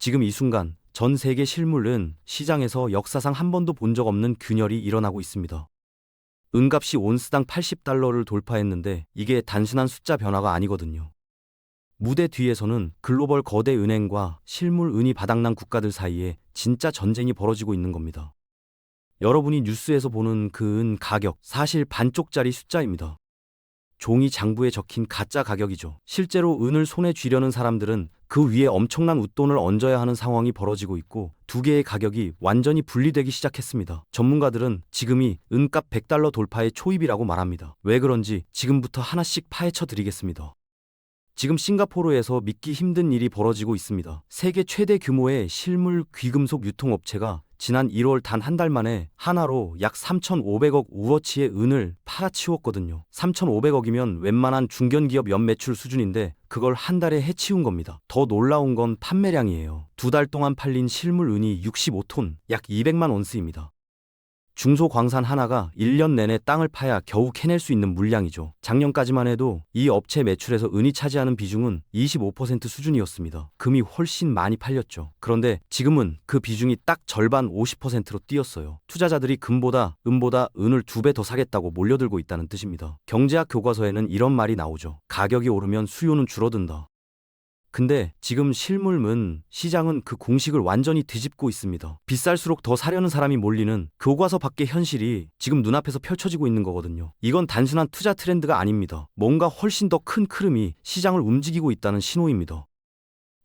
지금 이 순간 전 세계 실물은 시장에서 역사상 한 번도 본 적 없는 균열이 일어나고 있습니다. 은값이 온스당 $80를 돌파했는데 이게 단순한 숫자 변화가 아니거든요. 무대 뒤에서는 글로벌 거대 은행과 실물 은이 바닥난 국가들 사이에 진짜 전쟁이 벌어지고 있는 겁니다. 여러분이 뉴스에서 보는 그 은 가격, 사실 반쪽짜리 숫자입니다. 종이 장부에 적힌 가짜 가격이죠. 실제로 은을 손에 쥐려는 사람들은 그 위에 엄청난 웃돈을 얹어야 하는 상황이 벌어지고 있고 두 개의 가격이 완전히 분리되기 시작했습니다. 전문가들은 지금이 은값 $100 돌파의 초입이라고 말합니다. 왜 그런지 지금부터 하나씩 파헤쳐 드리겠습니다. 지금 싱가포르에서 믿기 힘든 일이 벌어지고 있습니다. 세계 최대 규모의 실물 귀금속 유통업체가 지난 1월 단 한 달 만에 하나로 약 3,500억 우어치의 은을 팔아치웠거든요. 3,500억이면 웬만한 중견기업 연매출 수준인데 그걸 한 달에 해치운 겁니다. 더 놀라운 건 판매량이에요. 두 달 동안 팔린 실물 은이 65톤, 약 200만 온스입니다. 중소광산 하나가 1년 내내 땅을 파야 겨우 캐낼 수 있는 물량이죠. 작년까지만 해도 이 업체 매출에서 은이 차지하는 비중은 25% 수준이었습니다. 금이 훨씬 많이 팔렸죠. 그런데 지금은 그 비중이 딱 절반 50%로 뛰었어요. 투자자들이 금보다 은보다 은을 2배 더 사겠다고 몰려들고 있다는 뜻입니다. 경제학 교과서에는 이런 말이 나오죠. 가격이 오르면 수요는 줄어든다. 근데 지금 실물은 시장은 그 공식을 완전히 뒤집고 있습니다. 비쌀수록 더 사려는 사람이 몰리는 교과서 밖의 현실이 지금 눈앞에서 펼쳐지고 있는 거거든요. 이건 단순한 투자 트렌드가 아닙니다. 뭔가 훨씬 더 큰 흐름이 시장을 움직이고 있다는 신호입니다.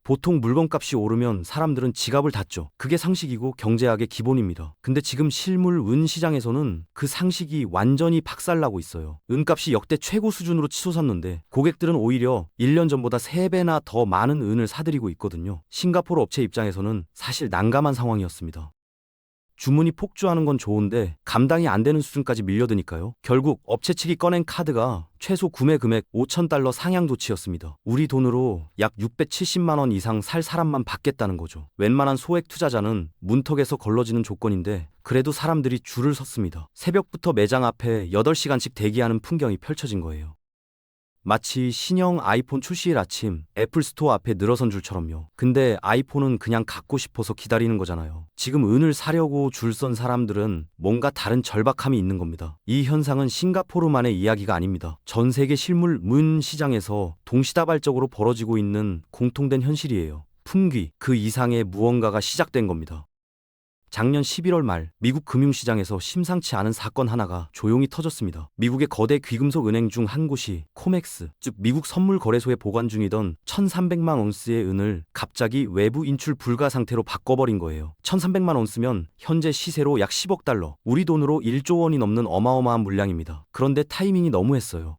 보통 물건값이 오르면 사람들은 지갑을 닫죠. 그게 상식이고 경제학의 기본입니다. 근데 지금 실물 은 시장에서는 그 상식이 완전히 박살나고 있어요. 은값이 역대 최고 수준으로 치솟았는데 고객들은 오히려 1년 전보다 3배나 더 많은 은을 사들이고 있거든요. 싱가포르 업체 입장에서는 사실 난감한 상황이었습니다. 주문이 폭주하는 건 좋은데 감당이 안 되는 수준까지 밀려드니까요. 결국 업체 측이 꺼낸 카드가 최소 구매 금액 $5,000 상향조치였습니다. 우리 돈으로 약 670만 원 이상 살 사람만 받겠다는 거죠. 웬만한 소액 투자자는 문턱에서 걸러지는 조건인데 그래도 사람들이 줄을 섰습니다. 새벽부터 매장 앞에 8시간씩 대기하는 풍경이 펼쳐진 거예요. 마치 신형 아이폰 출시일 아침 애플 스토어 앞에 늘어선 줄처럼요. 근데 아이폰은 그냥 갖고 싶어서 기다리는 거잖아요. 지금 은을 사려고 줄 선 사람들은 뭔가 다른 절박함이 있는 겁니다. 이 현상은 싱가포르만의 이야기가 아닙니다. 전 세계 실물 은 시장에서 동시다발적으로 벌어지고 있는 공통된 현실이에요. 품귀, 그 이상의 무언가가 시작된 겁니다. 작년 11월 말 미국 금융시장에서 심상치 않은 사건 하나가 조용히 터졌습니다. 미국의 거대 귀금속 은행 중 한 곳이 코멕스, 즉 미국 선물거래소에 보관 중이던 1,300만 온스의 은을 갑자기 외부 인출 불가 상태로 바꿔버린 거예요. 1,300만 온스면 현재 시세로 약 10억 달러, 우리 돈으로 1조 원이 넘는 어마어마한 물량입니다. 그런데 타이밍이 너무했어요.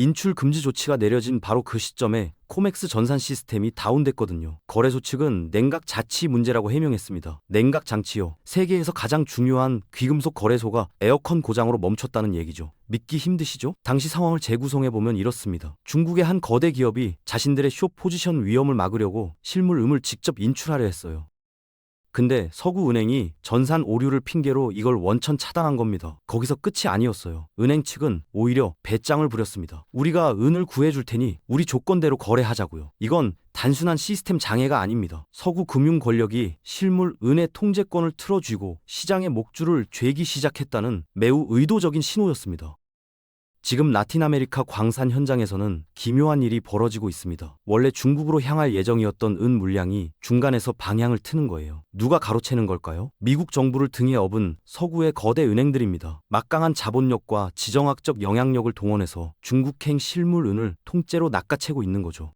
인출 금지 조치가 내려진 바로 그 시점에 코맥스 전산 시스템이 다운됐거든요. 거래소 측은 냉각 자치 문제라고 해명했습니다. 냉각 장치요. 세계에서 가장 중요한 귀금속 거래소가 에어컨 고장으로 멈췄다는 얘기죠. 믿기 힘드시죠? 당시 상황을 재구성해보면 이렇습니다. 중국의 한 거대 기업이 자신들의 숏 포지션 위험을 막으려고 실물 음을 직접 인출하려 했어요. 근데 서구은행이 전산 오류를 핑계로 이걸 원천 차단한 겁니다. 거기서 끝이 아니었어요. 은행 측은 오히려 배짱을 부렸습니다. 우리가 은을 구해줄 테니 우리 조건대로 거래하자고요. 이건 단순한 시스템 장애가 아닙니다. 서구 금융 권력이 실물 은의 통제권을 틀어쥐고 시장의 목줄을 죄기 시작했다는 매우 의도적인 신호였습니다. 지금 라틴 아메리카 광산 현장에서는 기묘한 일이 벌어지고 있습니다. 원래 중국으로 향할 예정이었던 은 물량이 중간에서 방향을 트는 거예요. 누가 가로채는 걸까요? 미국 정부를 등에 업은 서구의 거대 은행들입니다. 막강한 자본력과 지정학적 영향력을 동원해서 중국행 실물 은을 통째로 낚아채고 있는 거죠.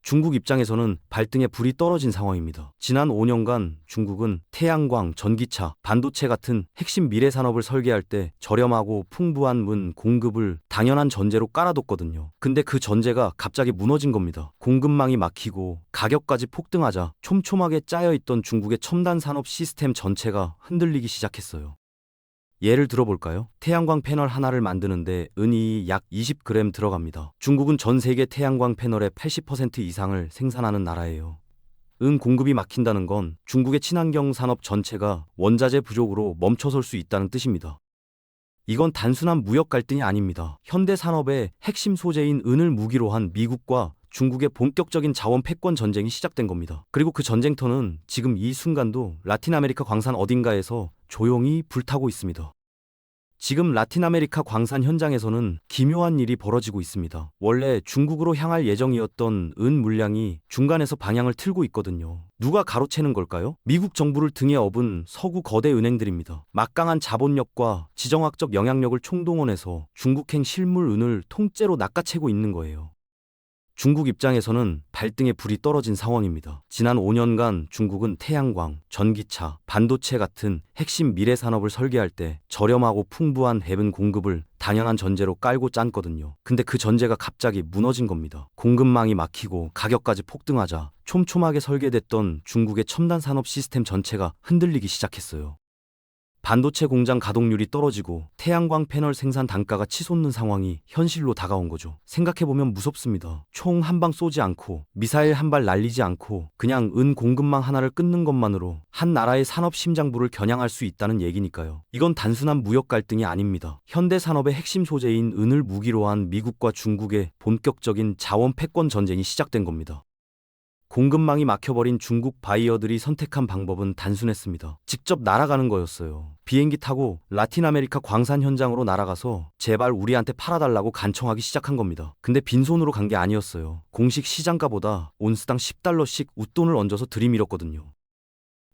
중국 입장에서는 발등에 불이 떨어진 상황입니다. 지난 5년간 중국은 태양광, 전기차, 반도체 같은 핵심 미래 산업을 설계할 때 저렴하고 풍부한 은 공급을 당연한 전제로 깔아뒀거든요. 근데 그 전제가 갑자기 무너진 겁니다. 공급망이 막히고 가격까지 폭등하자 촘촘하게 짜여있던 중국의 첨단 산업 시스템 전체가 흔들리기 시작했어요. 예를 들어볼까요? 태양광 패널 하나를 만드는데 은이 약 20g 들어갑니다. 중국은 전 세계 태양광 패널의 80% 이상을 생산하는 나라예요. 은 공급이 막힌다는 건 중국의 친환경 산업 전체가 원자재 부족으로 멈춰설 수 있다는 뜻입니다. 이건 단순한 무역 갈등이 아닙니다. 현대 산업의 핵심 소재인 은을 무기로 한 미국과 중국의 본격적인 자원 패권 전쟁이 시작된 겁니다. 그리고 그 전쟁터는 지금 이 순간도 라틴 아메리카 광산 어딘가에서 조용히 불타고 있습니다. 지금 라틴 아메리카 광산 현장에서는 기묘한 일이 벌어지고 있습니다. 원래 중국으로 향할 예정이었던 은 물량이 중간에서 방향을 틀고 있거든요. 누가 가로채는 걸까요? 미국 정부를 등에 업은 서구 거대 은행들입니다. 막강한 자본력과 지정학적 영향력을 총동원해서 중국행 실물 은을 통째로 낚아채고 있는 거예요. 중국 입장에서는 발등에 불이 떨어진 상황입니다. 지난 5년간 중국은 태양광, 전기차, 반도체 같은 핵심 미래 산업을 설계할 때 저렴하고 풍부한 해븐 공급을 당연한 전제로 깔고 짰거든요. 근데 그 전제가 갑자기 무너진 겁니다. 공급망이 막히고 가격까지 폭등하자 촘촘하게 설계됐던 중국의 첨단 산업 시스템 전체가 흔들리기 시작했어요. 반도체 공장 가동률이 떨어지고 태양광 패널 생산 단가가 치솟는 상황이 현실로 다가온 거죠. 생각해보면 무섭습니다. 총 한 방 쏘지 않고 미사일 한 발 날리지 않고 그냥 은 공급망 하나를 끊는 것만으로 한 나라의 산업 심장부를 겨냥할 수 있다는 얘기니까요. 이건 단순한 무역 갈등이 아닙니다. 현대 산업의 핵심 소재인 은을 무기로 한 미국과 중국의 본격적인 자원 패권 전쟁이 시작된 겁니다. 공급망이 막혀버린 중국 바이어들이 선택한 방법은 단순했습니다. 직접 날아가는 거였어요. 비행기 타고 라틴 아메리카 광산 현장으로 날아가서 제발 우리한테 팔아달라고 간청하기 시작한 겁니다. 근데 빈손으로 간 게 아니었어요. 공식 시장가보다 온스당 10달러씩 웃돈을 얹어서 들이밀었거든요.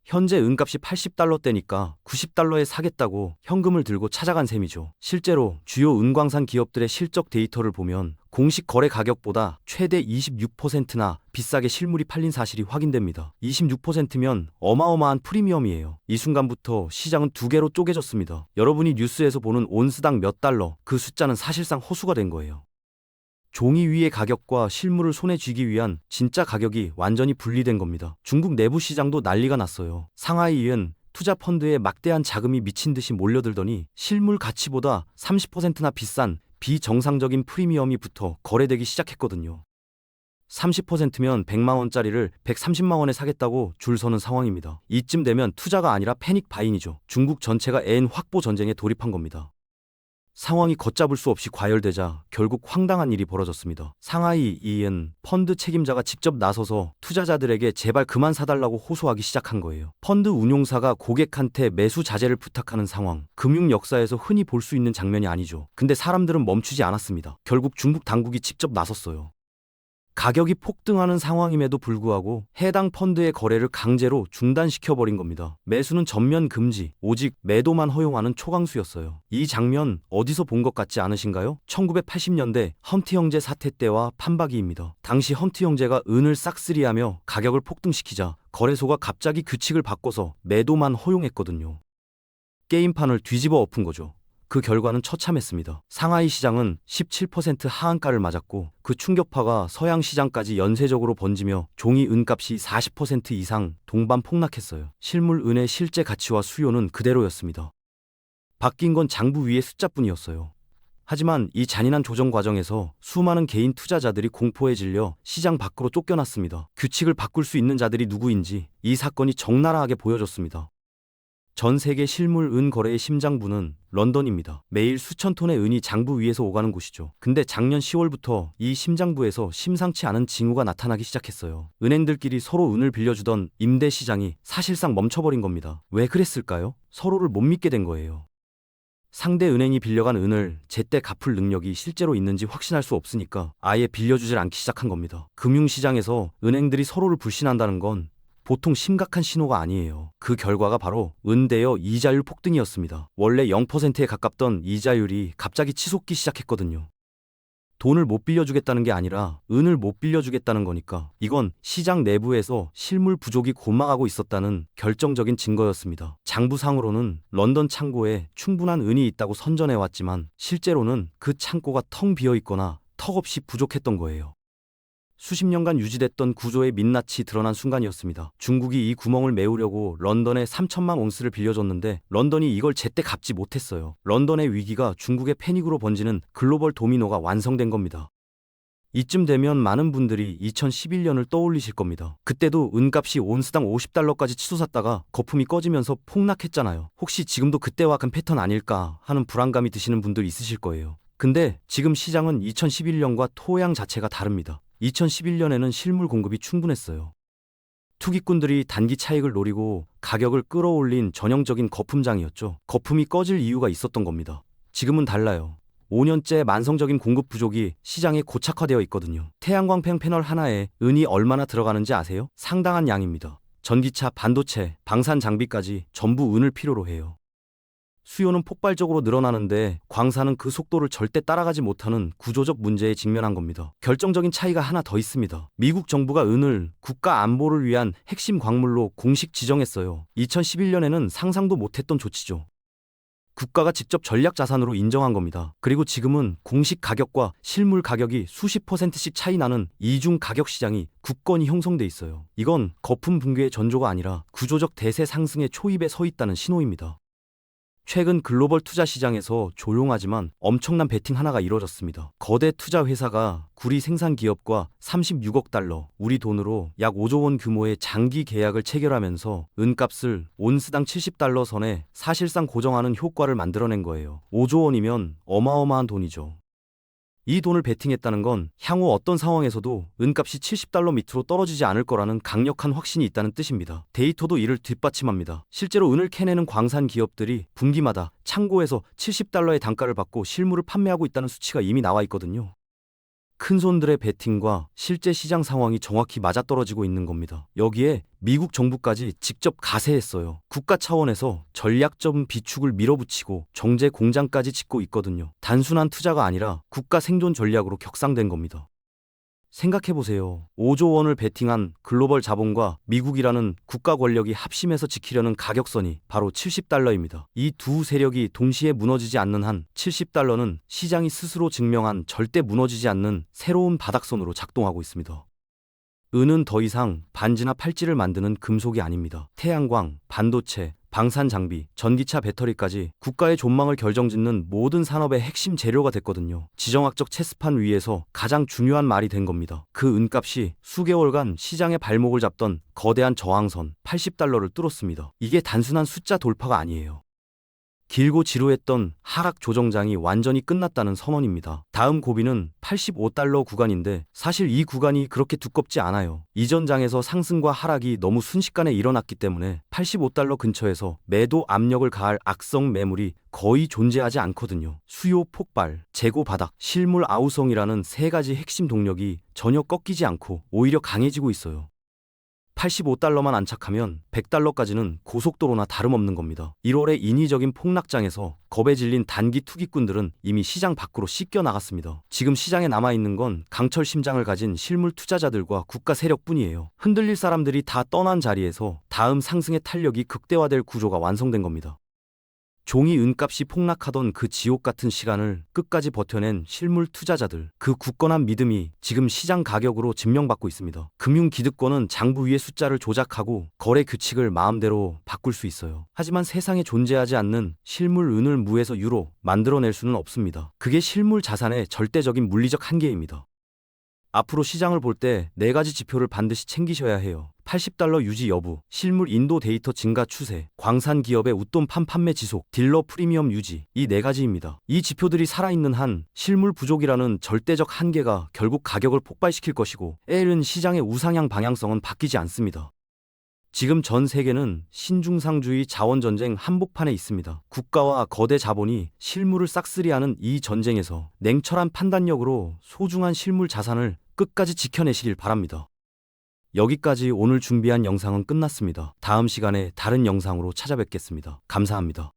현재 은값이 80달러대니까 90달러에 사겠다고 현금을 들고 찾아간 셈이죠. 실제로 주요 은광산 기업들의 실적 데이터를 보면 공식 거래 가격보다 최대 26%나 비싸게 실물이 팔린 사실이 확인됩니다. 26%면 어마어마한 프리미엄이에요. 이 순간부터 시장은 두 개로 쪼개졌습니다. 여러분이 뉴스에서 보는 온스당 몇 달러, 그 숫자는 사실상 허수가 된 거예요. 종이 위의 가격과 실물을 손에 쥐기 위한 진짜 가격이 완전히 분리된 겁니다. 중국 내부 시장도 난리가 났어요. 상하이엔 투자 펀드에 막대한 자금이 미친 듯이 몰려들더니 실물 가치보다 30%나 비싼 비정상적인 프리미엄이 붙어 거래되기 시작했거든요. 30%면 100만 원짜리를 130만 원에 사겠다고 줄 서는 상황입니다. 이쯤 되면 투자가 아니라 패닉 바잉이죠. 중국 전체가 엔 확보 전쟁에 돌입한 겁니다. 상황이 걷잡을 수 없이 과열되자 결국 황당한 일이 벌어졌습니다. 상하이 이엔 펀드 책임자가 직접 나서서 투자자들에게 제발 그만 사달라고 호소하기 시작한 거예요. 펀드 운용사가 고객한테 매수 자제를 부탁하는 상황, 금융 역사에서 흔히 볼 수 있는 장면이 아니죠. 근데 사람들은 멈추지 않았습니다. 결국 중국 당국이 직접 나섰어요. 가격이 폭등하는 상황임에도 불구하고 해당 펀드의 거래를 강제로 중단시켜버린 겁니다. 매수는 전면 금지, 오직 매도만 허용하는 초강수였어요. 이 장면 어디서 본 것 같지 않으신가요? 1980년대 헌트 형제 사태 때와 판박이입니다. 당시 헌트 형제가 은을 싹쓸이하며 가격을 폭등시키자 거래소가 갑자기 규칙을 바꿔서 매도만 허용했거든요. 게임판을 뒤집어 엎은 거죠. 그 결과는 처참했습니다. 상하이 시장은 17% 하한가를 맞았고 그 충격파가 서양 시장까지 연쇄적으로 번지며 종이 은값이 40% 이상 동반 폭락했어요. 실물 은의 실제 가치와 수요는 그대로였습니다. 바뀐 건 장부 위의 숫자뿐이었어요. 하지만 이 잔인한 조정 과정에서 수많은 개인 투자자들이 공포에 질려 시장 밖으로 쫓겨났습니다. 규칙을 바꿀 수 있는 자들이 누구인지 이 사건이 적나라하게 보여줬습니다. 전 세계 실물 은 거래의 심장부는 런던입니다. 매일 수천 톤의 은이 장부 위에서 오가는 곳이죠. 근데 작년 10월부터 이 심장부에서 심상치 않은 징후가 나타나기 시작했어요. 은행들끼리 서로 은을 빌려주던 임대 시장이 사실상 멈춰버린 겁니다. 왜 그랬을까요? 서로를 못 믿게 된 거예요. 상대 은행이 빌려간 은을 제때 갚을 능력이 실제로 있는지 확신할 수 없으니까 아예 빌려주질 않기 시작한 겁니다. 금융시장에서 은행들이 서로를 불신한다는 건 보통 심각한 신호가 아니에요. 그 결과가 바로 은대여 이자율 폭등이었습니다. 원래 0%에 가깝던 이자율이 갑자기 치솟기 시작했거든요. 돈을 못 빌려주겠다는 게 아니라 은을 못 빌려주겠다는 거니까 이건 시장 내부에서 실물 부족이 고망하고 있었다는 결정적인 증거였습니다. 장부상으로는 런던 창고에 충분한 은이 있다고 선전해왔지만 실제로는 그 창고가 텅 비어 있거나 턱없이 부족했던 거예요. 수십 년간 유지됐던 구조의 민낯이 드러난 순간이었습니다. 중국이 이 구멍을 메우려고 런던에 3천만 온스를 빌려줬는데 런던이 이걸 제때 갚지 못했어요. 런던의 위기가 중국의 패닉으로 번지는 글로벌 도미노가 완성된 겁니다. 이쯤 되면 많은 분들이 2011년을 떠올리실 겁니다. 그때도 은값이 온스당 50달러까지 치솟았다가 거품이 꺼지면서 폭락했잖아요. 혹시 지금도 그때와 같은 패턴 아닐까 하는 불안감이 드시는 분들 있으실 거예요. 근데 지금 시장은 2011년과 토양 자체가 다릅니다. 2011년에는 실물 공급이 충분했어요. 투기꾼들이 단기 차익을 노리고 가격을 끌어올린 전형적인 거품장이었죠. 거품이 꺼질 이유가 있었던 겁니다. 지금은 달라요. 5년째 만성적인 공급 부족이 시장에 고착화되어 있거든요. 태양광 패널 하나에 은이 얼마나 들어가는지 아세요? 상당한 양입니다. 전기차, 반도체, 방산 장비까지 전부 은을 필요로 해요. 수요는 폭발적으로 늘어나는데 광산은 그 속도를 절대 따라가지 못하는 구조적 문제에 직면한 겁니다. 결정적인 차이가 하나 더 있습니다. 미국 정부가 은을 국가 안보를 위한 핵심 광물로 공식 지정했어요. 2011년에는 상상도 못했던 조치죠. 국가가 직접 전략 자산으로 인정한 겁니다. 그리고 지금은 공식 가격과 실물 가격이 수십 %씩 차이 나는 이중 가격 시장이 굳건히 형성돼 있어요. 이건 거품 붕괴의 전조가 아니라 구조적 대세 상승의 초입에 서 있다는 신호입니다. 최근 글로벌 투자 시장에서 조용하지만 엄청난 베팅 하나가 이뤄졌습니다. 거대 투자 회사가 구리 생산 기업과 36억 달러, 우리 돈으로 약 5조 원 규모의 장기 계약을 체결하면서 은값을 온스당 70달러 선에 사실상 고정하는 효과를 만들어낸 거예요. 5조 원이면 어마어마한 돈이죠. 이 돈을 베팅했다는 건 향후 어떤 상황에서도 은값이 70달러 밑으로 떨어지지 않을 거라는 강력한 확신이 있다는 뜻입니다. 데이터도 이를 뒷받침합니다. 실제로 은을 캐내는 광산 기업들이 분기마다 창고에서 70달러의 단가를 받고 실물을 판매하고 있다는 수치가 이미 나와 있거든요. 큰손들의 베팅과 실제 시장 상황이 정확히 맞아떨어지고 있는 겁니다. 여기에 미국 정부까지 직접 가세했어요. 국가 차원에서 전략적 비축을 밀어붙이고 정제 공장까지 짓고 있거든요. 단순한 투자가 아니라 국가 생존 전략으로 격상된 겁니다. 생각해보세요. 5조 원을 베팅한 글로벌 자본과 미국이라는 국가 권력이 합심해서 지키려는 가격선이 바로 70달러입니다. 이 두 세력이 동시에 무너지지 않는 한 70달러는 시장이 스스로 증명한 절대 무너지지 않는 새로운 바닥선으로 작동하고 있습니다. 은은 더 이상 반지나 팔찌를 만드는 금속이 아닙니다. 태양광, 반도체, 방산 장비, 전기차 배터리까지 국가의 존망을 결정짓는 모든 산업의 핵심 재료가 됐거든요. 지정학적 체스판 위에서 가장 중요한 말이 된 겁니다. 그 은값이 수개월간 시장의 발목을 잡던 거대한 저항선 80달러를 뚫었습니다. 이게 단순한 숫자 돌파가 아니에요. 길고 지루했던 하락 조정장이 완전히 끝났다는 선언입니다. 다음 고비는 85달러 구간인데 사실 이 구간이 그렇게 두껍지 않아요. 이전 장에서 상승과 하락이 너무 순식간에 일어났기 때문에 85달러 근처에서 매도 압력을 가할 악성 매물이 거의 존재하지 않거든요. 수요 폭발, 재고 바닥, 실물 아우성이라는 세 가지 핵심 동력이 전혀 꺾이지 않고 오히려 강해지고 있어요. 85달러만 안착하면 100달러까지는 고속도로나 다름없는 겁니다. 1월의 인위적인 폭락장에서 겁에 질린 단기 투기꾼들은 이미 시장 밖으로 씻겨 나갔습니다. 지금 시장에 남아있는 건 강철 심장을 가진 실물 투자자들과 국가 세력뿐이에요. 흔들릴 사람들이 다 떠난 자리에서 다음 상승의 탄력이 극대화될 구조가 완성된 겁니다. 종이 은값이 폭락하던 그 지옥 같은 시간을 끝까지 버텨낸 실물 투자자들, 그 굳건한 믿음이 지금 시장 가격으로 증명받고 있습니다. 금융 기득권은 장부 위의 숫자를 조작하고 거래 규칙을 마음대로 바꿀 수 있어요. 하지만 세상에 존재하지 않는 실물 은을 무에서 유로 만들어낼 수는 없습니다. 그게 실물 자산의 절대적인 물리적 한계입니다. 앞으로 시장을 볼 때 네 가지 지표를 반드시 챙기셔야 해요. 80달러 유지 여부, 실물 인도 데이터 증가 추세, 광산 기업의 웃돈 판매 지속, 딜러 프리미엄 유지, 이 네 가지입니다. 이 지표들이 살아있는 한 실물 부족이라는 절대적 한계가 결국 가격을 폭발시킬 것이고 L은 시장의 우상향 방향성은 바뀌지 않습니다. 지금 전 세계는 신중상주의 자원전쟁 한복판에 있습니다. 국가와 거대 자본이 실물을 싹쓸이하는 이 전쟁에서 냉철한 판단력으로 소중한 실물 자산을 끝까지 지켜내시길 바랍니다. 여기까지 오늘 준비한 영상은 끝났습니다. 다음 시간에 다른 영상으로 찾아뵙겠습니다. 감사합니다.